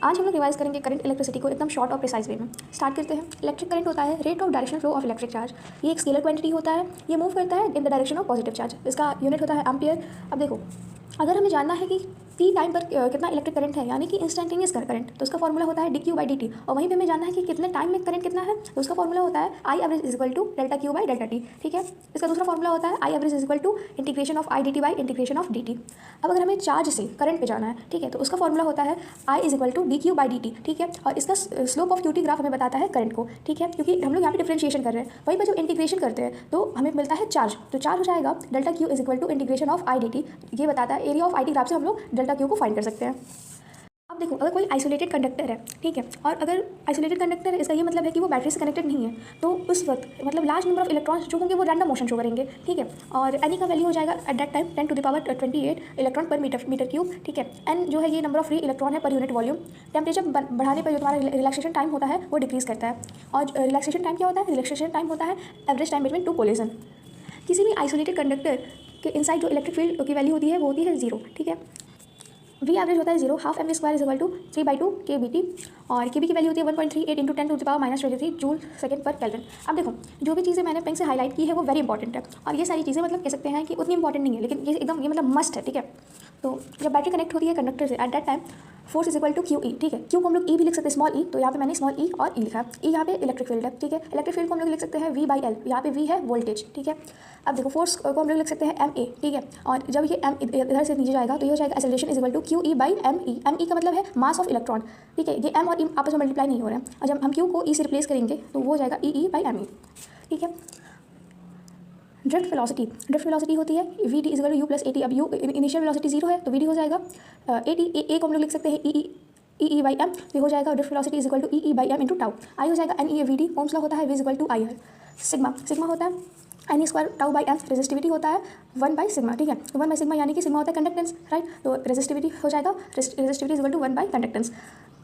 आज हम लोग रिवाइज करेंगे करंट इलेक्ट्रिसिटी को एकदम शॉर्ट और प्रिसाइज वे में। स्टार्ट करते हैं। इलेक्ट्रिक करंट होता है rate of directional flow of electric charge. ये एक स्केलर क्वांटिटी होता है, ये मूव करता है in the direction of positive charge. इसका यूनिट होता है एम्पियर। अब देखो, अगर हमें जानना है कि टी टाइम पर कितना इलेक्ट्रिक करंट है, यानी कि इंस्टेंटेनियस करंट, तो उसका फॉर्मूला होता है D q by d T. और वहीं पे हमें जानना है कि कितने टाइम में करंट कितना है, तो उसका फॉर्मूला होता है I average is equal to delta Q by delta T. ठीक है, इसका दूसरा फॉर्मूला होता है I average is equal to integration of I D T by integration of D T. अब अगर हमें चार्ज से करंट पे जाना है, ठीक है, तो उसका फॉर्मूला होता है I is equal to d q by d t. ठीक है, और इसका slope of q t graph हमें बताता है करंट को। ठीक है, क्योंकि हम लोग यहाँ पे डिफरेंशिएशन कर रहे हैं, वहीं पर जब इंटीग्रेशन करते हैं तो हमें मिलता है चार्ज। तो चार्ज हो जाएगा delta Q is equal to integration of I D T. ये बताता है area of I T graph से हम लोग डेल्टा क्यू को फाइंड कर सकते हैं। अब देखो, अगर कोई आइसोलेटेड कंडक्टर है, ठीक है, और अगर आइसोलेटेड कंडक्टर है, इसका ये मतलब है कि वो बैटरी से कनेक्टेड नहीं है, तो उस वक्त मतलब लार्ज नंबर ऑफ इलेक्ट्रॉन्स जो होंगे वो रैंडम मोशन शो करेंगे। ठीक है, और एन का वैल्यू हो जाएगा at that time 10 to the power 28 electron per meter cube. ठीक है, एन जो है ये नंबर ऑफ फ्री इलेक्ट्रॉन है पर यूनिट वॉल्यूम। टेम्परेचर बढ़ाने पर जो तुम्हारा रिलैक्सेशन टाइम होता है वो डिक्रीज करता है। और रिलैक्सेशन टाइम क्या होता है? रिलैक्सेशन टाइम होता है average time between two collision. किसी भी आइसोलेटेड कंडक्टर के इनसाइड जो इलेक्ट्रिक फील्ड की वैल्यू होती है वो होती है 0। ठीक है, वी एवरेज होता है 0, half M V square is equal to 3/2 K B T. और के बी की वैल्यू होती है 1.38 into 10 to the power -23 joule second per kelvin. अब देखो, जो भी चीज़ें मैंने पेन से हाईलाइट की है वो वेरी इंपॉर्टेंट है, और ये सारी चीज़ें मतलब कह सकते हैं कि उतनी इंपॉर्टेंट नहीं है, लेकिन ये एकदम ये मतलब मस्ट है। ठीक है, तो जब बैटरी कनेक्ट होती है कंडक्टर से at that time force is equal to Q E. ठीक है, क्यू को हम लोग ई भी लिख सकते हैं, स्मॉल ई, तो यहाँ पे मैंने स्मॉल ई और ई लिखा है। ई यहाँ पे इलेक्ट्रिक फील्ड है। ठीक है, इलेक्ट्रिक फील्ड को हम लोग लिख सकते हैं वी बाई एल, यहाँ पे वी है वोल्टेज। ठीक है, अब देखो फोर्स को हम लोग लिख सकते हैं एम ए। ठीक है, और जब ये एम इधर से नीचे जाएगा तो ये हो जाएगा acceleration is equal to Q E by M E. M E का मतलब है मास ऑफ इलेक्ट्रॉन। ठीक है, ये एम और ई आपस में मल्टीप्लाई नहीं हो रहे हैं, और जब हम क्यू को ई से रिप्लेस करेंगे तो वो हो जाएगा ई बाई एम ई। ठीक है, ड्रिफ्ट वेलोसिटी होती है V D is equal U plus A T. अब यू इनिशियल वेलोसिटी 0 है तो वी डी हो जाएगा ए टी। ए को हम लोग लिख सकते हैं ई बाई एम, तो हो जाएगा drift velocity is equal to e by m into tau. I हो जाएगा n e v d, ohm's law होता है V is equal to I R. Sigma होता है n square tau by m. Resistivity होता है 1 बाई सिग्मा। ठीक है, तो 1 बाई सिग्मा यानी कि सिग्मा होता है कंडक्टेंस, राइट, तो रेजिस्टिविटी हो जाएगा resistivity is equal to 1 by conductance.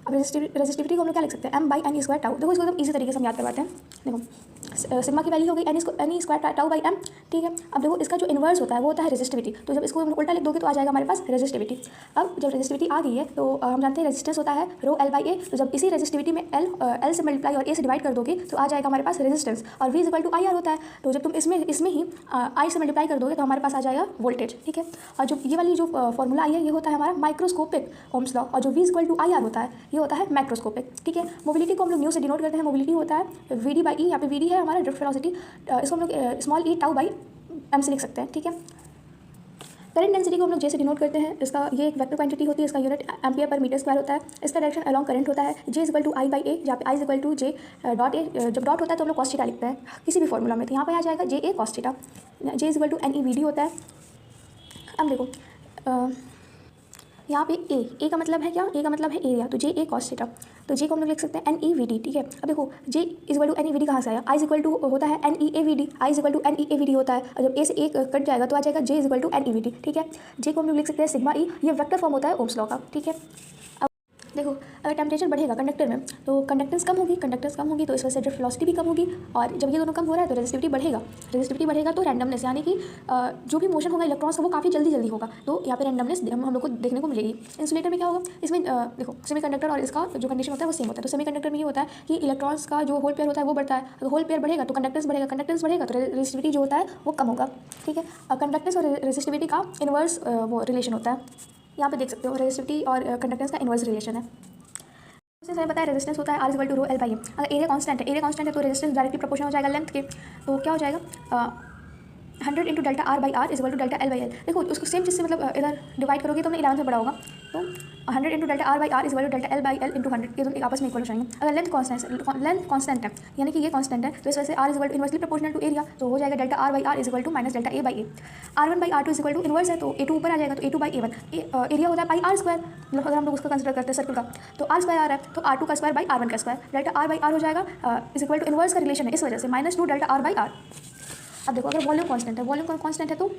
अब रेजिस्टिविटी को हम लोग क्या लिख सकते हैं? M by N square tau. देखो, इसको एकदम ईजी तरीके से हम याद करवाते हैं। देखो, सिग्मा की वैल्यू हो गई N square tau by M. ठीक है, अब देखो इसका जो इन्वर्स होता है वो होता है रेजिस्टिविटी, तो जब इसको उल्टा लिख दोगे तो आ जाएगा हमारे पास रेजिस्टिविटी। अब जब रेजिस्टिविटी आ गई है तो हम जानते हैं रेजिस्टेंस होता है रो एल बाई ए, तो जब इसी रेजिस्टिविटी में एल से मल्टीप्लाई और ए से डिवाइड कर दोगे तो आ जाएगा हमारे पास रेजिस्टेंस, और V is equal to I R होता है, तो जब तुम इसमें ही आई से मल्टीप्लाई कर दोगे तो हमारे पास आ जाएगा वोल्टेज। ठीक है, और जो ये वाली जो फॉर्मूला आई है ये होता है हमारा माइक्रोस्कोपिक ओम्स लॉ, और जो V is equal to I R होता है ये होता है मैक्रोस्कोपिक। ठीक है, मोबिलिटी को हम लोग न्यू से डिनोट करते हैं। मोबिलिटी होता है वी डी बाई ई, यहाँ पे वी डी है हमारा ड्रिफ्ट वेलोसिटी, इसको हम लोग small E tau by M से लिख सकते हैं। ठीक है, करंट डेंसिटी को हम लोग जे से डिनोट करते हैं। इसका ये एक वेक्टर क्वांटिटी होती है, इसका unit ampere per metre square होता है। इसका डायरेक्शन अलॉन्ग करंट होता है J is equal to I by A, जहाँ पे I is equal to J dot A. जब डॉट होता है तो हम लोग कॉस थीटा लिखते हैं किसी भी फॉर्मूला में, तो यहाँ पे आ जाएगा J A cos theta. J is equal to n e v d होता है। अब देखो यहाँ पे ए का मतलब है क्या? ए का मतलब है एरिया, तो जे ए कॉस थीटा, तो जे को हम लोग लिख सकते हैं एन ई वी डी। ठीक है, अब देखो J is equal to n e v d कहाँ से आया? आई इज इक्वल टू होता है n e A v d, I is equal to n e A v d होता है, और जब ए से ए कट जाएगा तो आ जाएगा J is equal to n e v d. ठीक है, जे को हम लोग लिख सकते हैं सिग्मा ई, ये वेक्टर फॉर्म होता है ओम्स लॉ का। ठीक है, देखो अगर टेम्परेचर बढ़ेगा कंडक्टर में तो कंडक्टेंस कम होगी तो इस वजह से ड्रिफ्ट वेलोसिटी भी कम होगी, और जब ये दोनों कम हो रहा है तो रेजिस्टिविटी बढ़ेगा तो रैंडमनेस, यानी कि जो भी मोशन होगा इलेक्ट्रॉन्स का वो काफ़ी जल्दी होगा, तो यहाँ पे रैंडमनेस हम लोग को देखने को मिलेगी। इंसुलेटर में क्या होगा? इसमें देखो सेमीकंडक्टर और इसका जो कंडीशन होता है वो सेम होता है, तो सेमीकंडक्टर में ये होता है कि इलेक्ट्रॉन्स का जो होल पेयर होता है वो बढ़ता है, तो होल पेयर बढ़ेगा तो कंडक्टेंस बढ़ेगा तो रेजिस्टिविटी जो होता है वो कम होगा। ठीक है, कंडक्टेंस और रेजिस्टिविटी का इन्वर्स वो रिलेशन होता है, यहाँ पे देख सकते हो रेजिस्टिविटी और कंडक्टेंस का इन्वर्स रिलेशन है। उससे हमें पता है रेजिस्टेंस होता है R equal to rho L by M. अगर एरिया कांस्टेंट है तो रेजिस्टेंस डायरेक्टली प्रोपोर्शनल हो जाएगा लेंथ के, तो क्या हो जाएगा 100 into delta R by R is equal to delta L by L. देखो उसको सेम चीज़ से मतलब इधर डिवाइड करोगे तो हमने 11 से पढ़ा होगा, तो 100 into delta R by R is equal to delta L by L into 100, ये दोनों आपस में इक्वल हो जाएंगे। अगर लेंथ कांस्टेंट है यानी कि ये कांस्टेंट है तो इस वजह से R is equal to inversely proportional to area, तो हो जाएगा delta R by R is equal to minus delta A by A. R1 by R2 is equal to inverse है तो A2 ऊपर आ जाएगा, तो A2 बाई A1। एरिया होता है पाई आर स्क्वायर, मतलब अगर हम लोग उसका कंसिडर करते हैं सर्कल का तो आर स्क्वायर आ रहा है तो R2 का स्क्वायर बाई R1 का square, delta R by R हो जाएगा इज इक्वल टू इनवर्स का रिलेशन है इस वजह से -2 डेल्टा आर बाई आर। अब देखो अगर वॉल्यूम कांस्टेंट है तो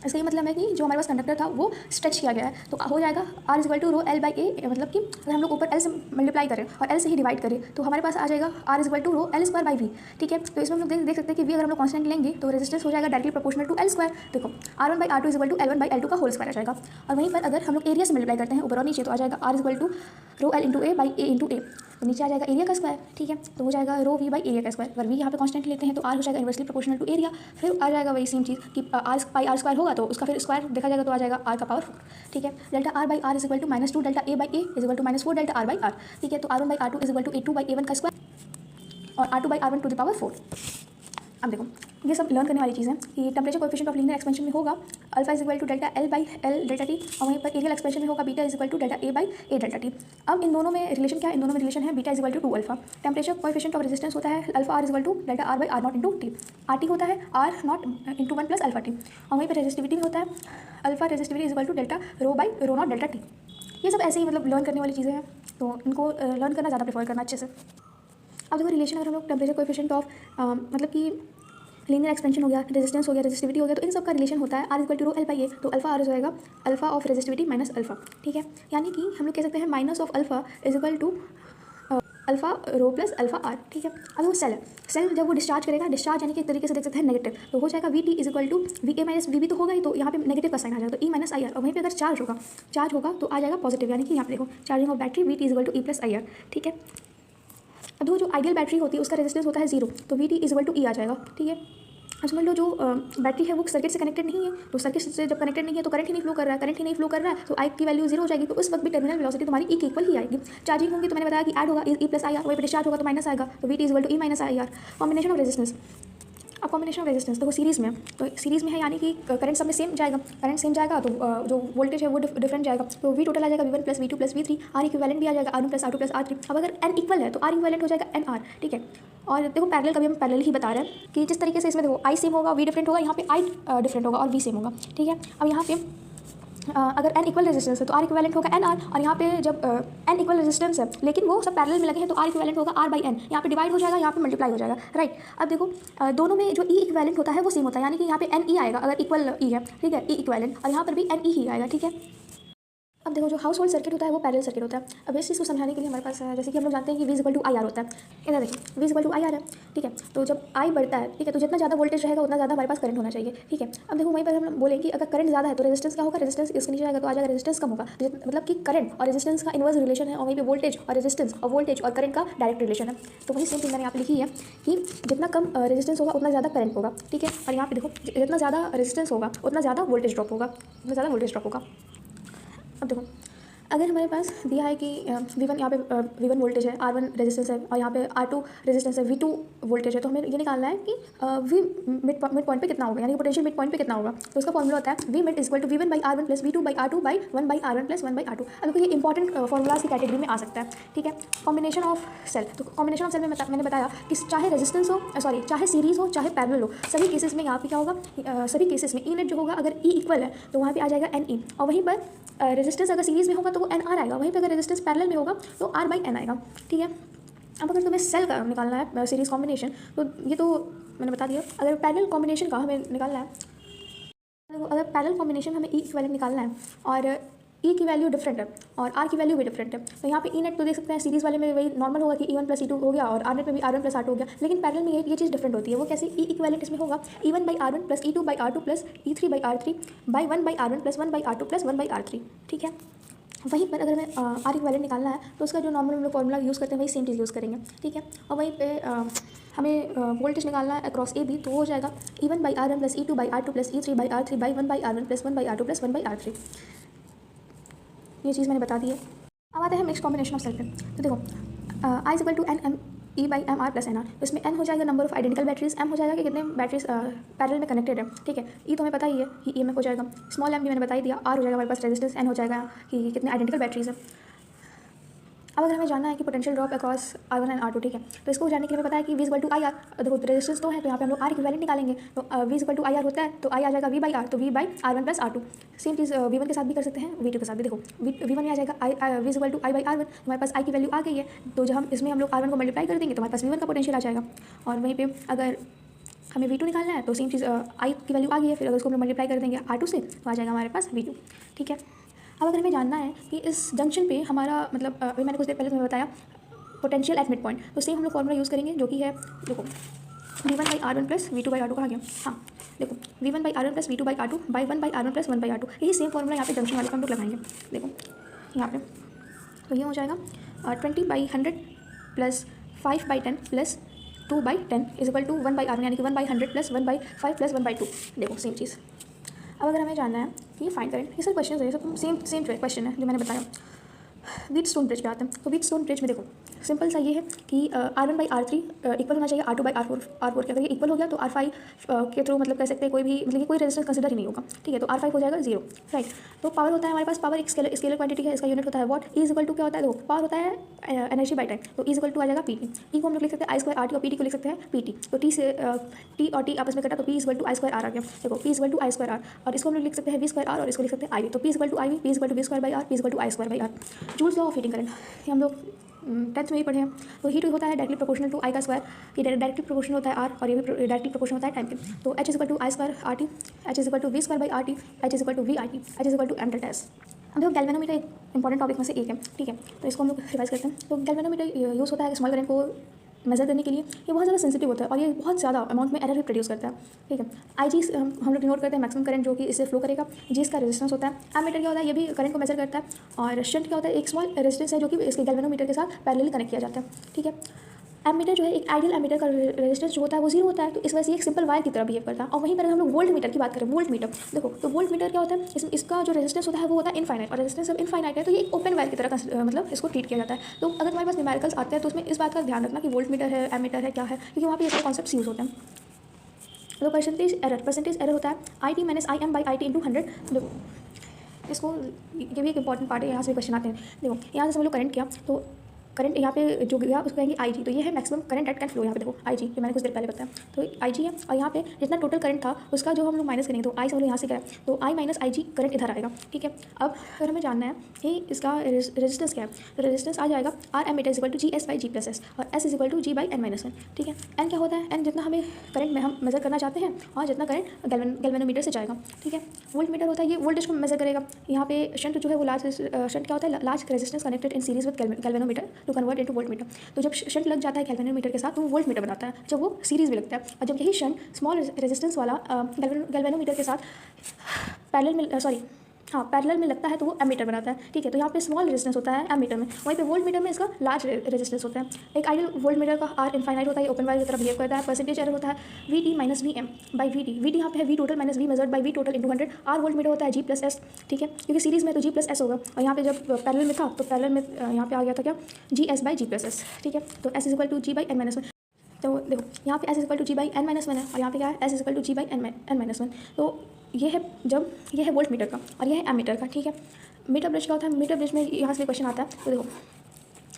इसका ये मतलब है कि जो हमारे पास कंडक्टर था वो स्ट्रेच किया गया है, तो हो जाएगा R equal to rho L by A, मतलब कि अगर हम लोग ऊपर L से मल्टीप्लाई करें और L से ही डिवाइड करें तो हमारे पास आ जाएगा R equal to rho L square by V. ठीक है, तो इसमें हम लोग देख सकते हैं कि वी अगर हम लोग कॉन्स्टेंट लेंगे तो रेजिस्टेंस हो जाएगा directly proportional to L square. देखो R1 by R2 equal to L1 by L2 का होल स्क्वायर आ जाएगा। और वहीं पर अगर हम लोग एरिया से मल्टीप्लाई करते हैं ऊपर और नीचे तो आ जाएगा R equal to rho L into A by A into A, तो नीचे आ जाएगा एरिया का स्क्वायर। ठीक है, तो हो जाएगा रो वी बाई एरिया का स्क्वायर। अगर वी यहाँ पे कांस्टेंट लेते हैं तो आर हो जाएगा इन्वर्सली प्रोपोर्शनल टू एरिया। फिर आ जाएगा वही सेम चीज़ कि आर पाई आर स्क्वायर होगा तो उसका फिर स्क्वायर देखा जाएगा तो आ जाएगा आर का पावर 4। ठीक है, delta R by R is equal to -2 delta A by A is equal to -4 delta R by R. ठीक है, तो R1 by R2 is equal to A2 by A1 का स्क्वायर और R2 by R1 to the power 4। अब देखो ये सब learn करने वाली चीज़ है कि temperature coefficient of linear expansion में होगा alpha is equal to delta L by L delta T, और वहीं पर एरियल एक्सपेंशन में होगा beta is equal to delta A by A delta T. अब इन दोनों में रिलेशन क्या है? इन दोनों में रिलेशन है beta is equal to 2 alpha. Temperature coefficient of resistance होता है alpha R is equal to delta R by R nought into T, R T होता है R nought into 1 plus alpha T, और वहीं पर रेजिस्टिविटी में होता है alpha resistivity is equal to delta rho by rho nought delta T. ये सब ऐसे ही मतलब लर्न करने वाली चीज़ें हैं, तो इनको लर्न करना ज़्यादा प्रेफर करना अच्छे से। अब देखो रिलेशन अगर हम लोग टेम्परेचर कोएफिशिएंट ऑफ मतलब कि लीनियर एक्सपेंशन हो गया, रेजिस्टेंस हो गया, रेजिस्टिविटी हो गया, तो इन सब का रिलेशन होता है R equal to rho L by A, तो अल्फा आर हो जाएगा alpha of resistivity minus alpha. ठीक है, यानी कि हम लोग कह सकते हैं minus of alpha is equal to alpha rho plus alpha R. ठीक है, अब वो सेल है, सेल जब वो डिस्चार्ज करेगा, डिस्चार्ज यानी कि एक तरीके से देख सकते हैं नेगेटिव, तो हो जाएगा V T is equal to V A minus V B, तो होगा ही, तो यहाँ पे नेगेटिव का साइन आ जाएगा तो ई माइनस आई आर। और वहीं पे अगर चार्ज होगा तो आ जाएगा पॉजिटिव, यानी कि यहाँ पे देखो charging of battery V T is equal to E plus I R. ठीक है, अब वो जो आइडियल बैटरी होती है उसका रेजिस्टेंस होता है 0, तो V T is equal to E आ जाएगा। ठीक है, अब समझ लो जो बैटरी है वो सर्किट से कनेक्टेड नहीं है, तो सर्किट से जब कनेक्टेड नहीं है तो करंट ही नहीं फ्लो कर रहा है, तो आई की वैल्यू 0 हो जाएगी, तो उस वक्त भी टर्मिनल वेलोसिटी तुम्हारी ई की इक्वल ही आएगी। चार्जिंग होंगी तो मैंने बताया कि ऐड होगा ई प्लस आई आर, वहीं पर डिस्चार्ज होगा तो माइनस आएगा, तो V T is equal to E minus I R. Combination of resistance, अब कॉम्बिनेशन ऑफ रेजिस्टेंस देखो सीरीज़ में, तो सीरीज़ में है यानी कि करंट सब में सेम जाएगा, करंट सेम जाएगा तो जो वोल्टेज है वो डिफरेंट जाएगा, तो वी टोटल आ जाएगा V1 plus V2 plus V3, are equivalent भी आ जाएगा R1 plus R2 plus R3। अब अगर n इक्वल है तो R इक्विवेलेंट हो जाएगा NR। ठीक है, और देखो पैरेलल कभी हम पैरेलल ही बता रहे हैं कि जिस तरीके से इसमें देखो I सेम होगा V डिफरेंट होगा, यहाँ पे I डिफरेंट होगा और V सेम होगा। ठीक है, अब यहाँ पे अगर n इक्वल रेजिस्टेंस है तो R इक्विवेलेंट होगा NR, और यहाँ पे जब n इक्वल रेजिस्टेंस है लेकिन वो सब पैरेलल में लगे हैं तो R इक्विवेलेंट होगा R बाई N, यहाँ पे डिवाइड हो जाएगा, यहाँ पे मल्टीप्लाई हो जाएगा। राइट, अब देखो दोनों में जो E इक्विवेलेंट होता है वो सेम होता है, यानी कि यहाँ पे NE आएगा अगर इक्वल E है। ठीक है, E इक्विवेलेंट, और यहाँ पर भी NE ही आएगा। ठीक है, अब देखो जो हाउस होल्ड सर्किट होता है वो पैरेलल सर्किट होता है। अब इस चीज़ को समझाने के लिए हमारे पास जैसे कि हम लोग जानते हैं कि V equal to I R होता है, इधर देखिए V equal to I R है। ठीक है, तो जब I बढ़ता है, ठीक है, तो जितना ज़्यादा वोल्टेज रहेगा उतना ज़्यादा हमारे पास करंट होना चाहिए। ठीक है, अब देखो वहीं पर हम बोलें कि अगर करंट ज़्यादा है तो रेजिस्टेंस क्या होगा, रेजिस्टेंस इसके नीचे आएगा तो आ जाएगा रेजिस्टेंस कम होगा, मतलब कि करंट और रेजिस्टेंस का इनवर्स रिलेशन है, और वहीं पर वोल्टेज और रेजिस्टेंस और वोल्टेज और करंट का डायरेक्ट रिलेशन है। तो वही सेम चीज़ मैंने यहाँ पे लिखी है कि जितना कम रेजिस्टेंस होगा उतना ज़्यादा करंट होगा। ठीक है, और यहाँ पे देखो जितना ज़्यादा रेजिस्टेंस होगा उतना ज़्यादा वोल्टेज ड्रॉप होगा, अब देखो अगर हमारे पास दिया है कि V1 यहाँ पे V1 वोल्टेज है, R1 रेजिस्टेंस है, और यहाँ पे R2 रेजिस्टेंस है, V2 वोल्टेज है, तो हमें ये निकालना है कि V मिड पॉइंट पे कितना होगा, यानी कि पोटेंशियल मिड पॉइंट पे कितना होगा। तो उसका फॉर्मूला होता है V mid equal to V1 by R1 plus V2 by R2 by 1 by R1 plus 1 by R2। अब देखो ये इंपॉर्टेंट फॉर्मूलाज की कैटेगरी में आ सकता है। ठीक है, कॉम्बिनेशन ऑफ सेल, तो कॉम्बिनेशन ऑफ सेल में मैंने बताया कि चाहे रेजिस्टेंस हो चाहे सीरीज हो चाहे पैरेलल हो, सभी केसेस में यहाँ पे क्या होगा, सभी केसेस में ई नेट जो होगा अगर ई इक्वल है तो वहाँ पे आ जाएगा NE, और वहीं पर रेजिस्टेंस अगर सीरीज में होगा तो वो NR आएगा, वहीं पे अगर रेजिस्टेंस पैरेलल में होगा तो R बाई N आएगा। ठीक है, अब अगर तुम्हें सेल का निकालना है सीरीज कॉम्बिनेशन, तो ये तो मैंने बता दिया। अगर पैरेलल कॉम्बिनेशन का हमें निकालना है, अगर पैरेलल कॉम्बिनेशन हमें ई इक्विवेलेंट निकालना है और ई की वैल्यू डिफरेंट है और आर की वैल्यू भी डिफरेंट है, तो यहाँ पे ई नेट तो देख सकते हैं सीरीज़ वाले में वही नॉर्मल होगा कि E1 प्लस E2 हो गया, और आर नेट में भी R1 प्लस R2 हो गया, लेकिन पैरेलल में ये चीज़ डिफरेंट होती है। वो कैसे, ई इक्विवेलेंट इसमें होगा E1 by R1 plus E2 by R2 plus E3 by R3 by 1 by R1 plus 1 by R2 plus 1 by R3। ठीक है, वहीं पर अगर हमें आर इक्विवेलेंट निकालना है तो उसका जो नॉर्मल हम लोग फॉर्मूला यूज़ करते हैं वही सेम चीज़ यूज़ करेंगे। ठीक है, और वहीं पे हमें वोल्टेज निकालना है अक्रॉस AB, तो हो जाएगा E1 by R1 plus E2 by R2 plus E3 by R3 by 1 by R1 plus 1 by R2 plus 1 by R3। ये चीज़ मैंने बता दी है। अब आते हैं मिक्स कॉम्बिनेशन ऑफ सेल पे, तो देखो I is equal to NM E by MR plus NR, तो इसमें N हो जाएगा number of identical batteries, M हो जाएगा कि कितने बैटरीज पैरेलल में कनेक्टेड है। ठीक है, E तो हमें पता ही है कि EMF हो जाएगा, स्मॉल m भी मैंने बता ही दिया, R हो जाएगा हमारे पास रेजिस्टेंस, N हो जाएगा कि कितने आइडेंटिकल बैटरीज है। अब अगर हमें जानना है कि potential drop across R1 and R2, ठीक है, तो इसको जानने के लिए हमें पता है कि V equal to I R, देखो रेजिस्टेंस तो है तो यहाँ पे हम लोग R इक्विवेलेंट निकालेंगे, तो V equal to I R होता है तो I आ जाएगा V बाई R, तो V by R1 plus R2। Same चीज़ V1 के साथ भी कर सकते हैं, V2 के साथ भी। देखो V1 में आ जाएगा V equal to I by R1, हमारे पास I की वैल्यू आ गई है, तो जब हम इसमें हम लोग R1 को मल्टीप्लाई कर देंगे तो हमारे पास V1 का पोटेंशियल आ जाएगा। और वहीं पर अगर हमें V2 निकालना है, तो सेम चीज़ I की वैल्यू आ गई है, फिर अगर उसको हम मल्टीप्लाई कर देंगे R2 से तो आ जाएगा हमारे पास V2। ठीक है, अब अगर हमें जानना है कि इस जंक्शन पे हमारा मतलब अभी मैंने कुछ देर पहले तुम्हें बताया पोटेंशियल एट मिड पॉइंट, तो सेम हम लोग फॉर्मूला यूज़ करेंगे जो कि है, देखो V1/R1 प्लस V2/R2 कहाँ गया, हाँ देखो V1/R1 plus V2/R2 by 1/R1 plus 1/R2, यही सेम फॉर्मूला यहाँ पे जंक्शन वाले का हम लोग लगाएंगे। देखो यहाँ पे तो ये हो जाएगा 20/100 plus 5/10 plus 2/10 is equal to 1/R1, यानी कि 1/100 प्लस 1/5 प्लस 1/2। देखो सेम चीज़। अब अगर हमें जानना है कि फाइंड करें, ये सब क्वेश्चन है, सब सेम क्वेश्चन है जो मैंने बताया। व्हीटस्टोन ब्रिज पे आते हैं, तो व्हीटस्टोन ब्रिज में देखो सिंपल सा ये है कि R1/R3 इक्वल होना चाहिए R2/R4 के, अगर ये इक्वल हो गया तो R5 के थ्रू मतलब कह सकते हैं कोई भी मतलब कि कोई रेजिस्टेंस कंसिडर ही नहीं होगा। ठीक है, तो R5 हो जाएगा 0, राइट। तो पावर होता है हमारे पास, पावर एक स्केलर क्वांटिटी है, इसका यूनिट होता है watt. E is equal to क्या होता है, देखो पावर होता है एनर्जी बाई टाइम, तो ई इज इक्वल टू आ जाएगा PT। ई को हम लोग लिख सकते हैं I2RT और PT को लिख सकते हैं PT। तो T और T आपस में कटा तो P is equal to I2R आ गया। देखो P is equal to I2R, और इसको हम लोग लिख सकते हैं V2R और इसको लिख सकते हैं IV। तो P is equal to IV, P is equal to V2/R, P is equal to I2/R। Joule's law of heating current ये हम लोग 10th में ही पढ़े हैं। तो हीट होता है डायरेक्टली प्रोपोर्शनल टू I का स्क्वायर, ये डायरेक्टली प्रोपोर्शनल होता है R, और ये भी डायरेक्टली प्रोपोर्शनल होता है टाइम पे। तो H is equal to I2RT, H is equal to V2/RT, H is equal to VIT, H is equal to M delta S। अब देखो गैल्वेनोमीटर एक इंपॉर्टेंट टॉपिक में से एक है। ठीक है, तो इसको हम लोग रिवाइज करते हैं। तो गैल्वेनोमीटर यूज़ होता है स्मॉल करंट को मेजर करने के लिए। ये बहुत ज़्यादा सेंसिटिव होता है और ये बहुत ज़्यादा अमाउंट में एरर भी प्रोड्यूस करता है। ठीक है, IG हम लोग डिनोट करते हैं मैक्सिमम करंट जो कि इससे फ्लो करेगा। G इसका रेजिस्टेंस होता है। एमीटर क्या होता है, ये भी करंट को मेजर करता है। और शंट क्या होता है, एक स्मॉल रेजिस्टेंस है जो कि इसके गैल्वेनोमीटर के साथ पैरेलली कनेक्ट किया जाता है। ठीक है, एमीटर जो है एक आइडियल एमीटर का रेजिस्टेंस जो होता है वो 0 होता है, तो इस वजह से एक सिंपल वायर की तरह बिहेव करता है। और वहीं पर हम लोग वोल्ट मीटर की बात करें, वोल्ट मीटर देखो, तो वोल्ट मीटर क्या होता है, इसका जो रेजिस्टेंस होता है वो होता है इनफाइनाइट, और रेजिस्टेंस जब इनफाइनाइट है तो ये एक ओपन वायर की तरह मतलब इसको ट्रीट किया जाता है। तो अगर तुम्हारे पास न्यूमेरिकल्स आते हैं तो उसमें इस बात का ध्यान रखना कि वोल्ट मीटर है, एमीटर है, क्या है, क्योंकि वहाँ पर ये सारे कॉन्सेप्ट्स यूज़ होते हैं। तो परसेंटेज एरर होता है IT माइनस IM/IT इंटू 100। देखो इसको, ये भी एक इंपॉर्टेंट पार्ट है, यहाँ से क्वेश्चन आते हैं। देखो यहाँ से हम लोग करंट किया तो करंट यहाँ पे जो गया उसको कहेंगे IG, तो ये है maximum current eight can flow. यहाँ पे देखो IG, ये मैंने कुछ देर पहले बताया, तो IG है। और यहाँ पे जितना टोटल करंट था उसका जो हम लोग माइनस करेंगे, तो I से हम लोग यहाँ से करें तो I माइनस IG करंट इधर आएगा। ठीक है, अब अगर हमें जानना है कि इसका रेजिस्टेंस क्या है, तो रेजिस्टेंस आ जाएगा R ammeter is equal to GS/G+S और S is equal to G/N-1। ठीक है, N क्या होता है, N जितना हमें करंट में हम मेजर करना चाहते हैं और जितना करंट गैल्वेनोमीटर से जाएगा। ठीक है, वोल्ट मीटर होता है, ये वोल्टेज को मेजर करेगा। यहाँ पे शंट जो है वो शंट क्या होता है, large resistance connected in series with galvanometer to convert into voltmeter. तो जब शंट लग जाता है गैल्वेनोमीटर के साथ तो वो वोल्ट मीटर बनाता है, जब वो सीरीज में लगता है। और जब यही शंट स्मॉल रेजिस्टेंस वाला गैल्वेनोमीटर के साथ पैरेलल में लगता है तो वो एमीटर बनाता है। ठीक है, तो यहाँ पे स्मॉल रेजिस्टेंस होता है एमीटर में, वहीं पे वोल्ट मीटर में इसका लार्ज रेजिस्टेंस होता है। एक आइडियल वोल्ट मीटर का R इनफाइनाइट होता है, ओपन वायर की तरह बिहेव करता है। परसेंटेज एरर होता है VT minus VM by VT। VT यहाँ पे है V total minus V measured by V total into 100। R volt meter होता है G+S। ठीक है, क्योंकि सीरीज में तो G+S होगा, और यहाँ पे जब पैरेलल में था तो पैरेलल में यहाँ पे आ गया था क्या, GS/G+S। ठीक है, तो S is equal to G/N-1। तो देखो यहाँ पे S is equal to G/N-1 है, और यहाँ पे क्या है, S is equal to G/N-1। तो ये है जब ये है वोल्ट मीटर का और ये है एमीटर का। ठीक है, मीटर ब्रिज क्या होता है, मीटर ब्रिज में यहाँ से क्वेश्चन आता है। तो देखो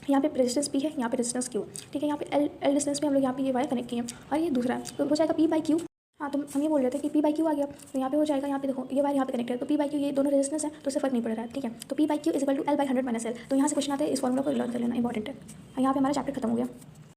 यहाँ पे रेजिस्टेंस P है, यहाँ पे रेजिस्टेंस Q। ठीक है, यहाँ पे L डिस्टेंस पे हम लोग यहाँ पे ये वायर कनेक्ट किए हैं, और ये दूसरा है तो हो जाएगा P/Q। हाँ, तो हम ये बोल रहे थे कि P/Q आ गया, तो यहाँ पे हो जाएगा, यहाँ पे देखो ये वायर यहाँ पे कनेक्ट है, तो P/Q ये दोनों रेजिस्टेंस है तो उससे फर्क नहीं पड़ रहा है। ठीक है, तो P/Q is equal to L/100 minus L। तो यहाँ से क्वेश्चन आते हैं, इस फॉर्मूला को लर्न कर लेना, इंपॉर्टेंट है। यहाँ पे हमारा चैप्टर खत्म हो गया।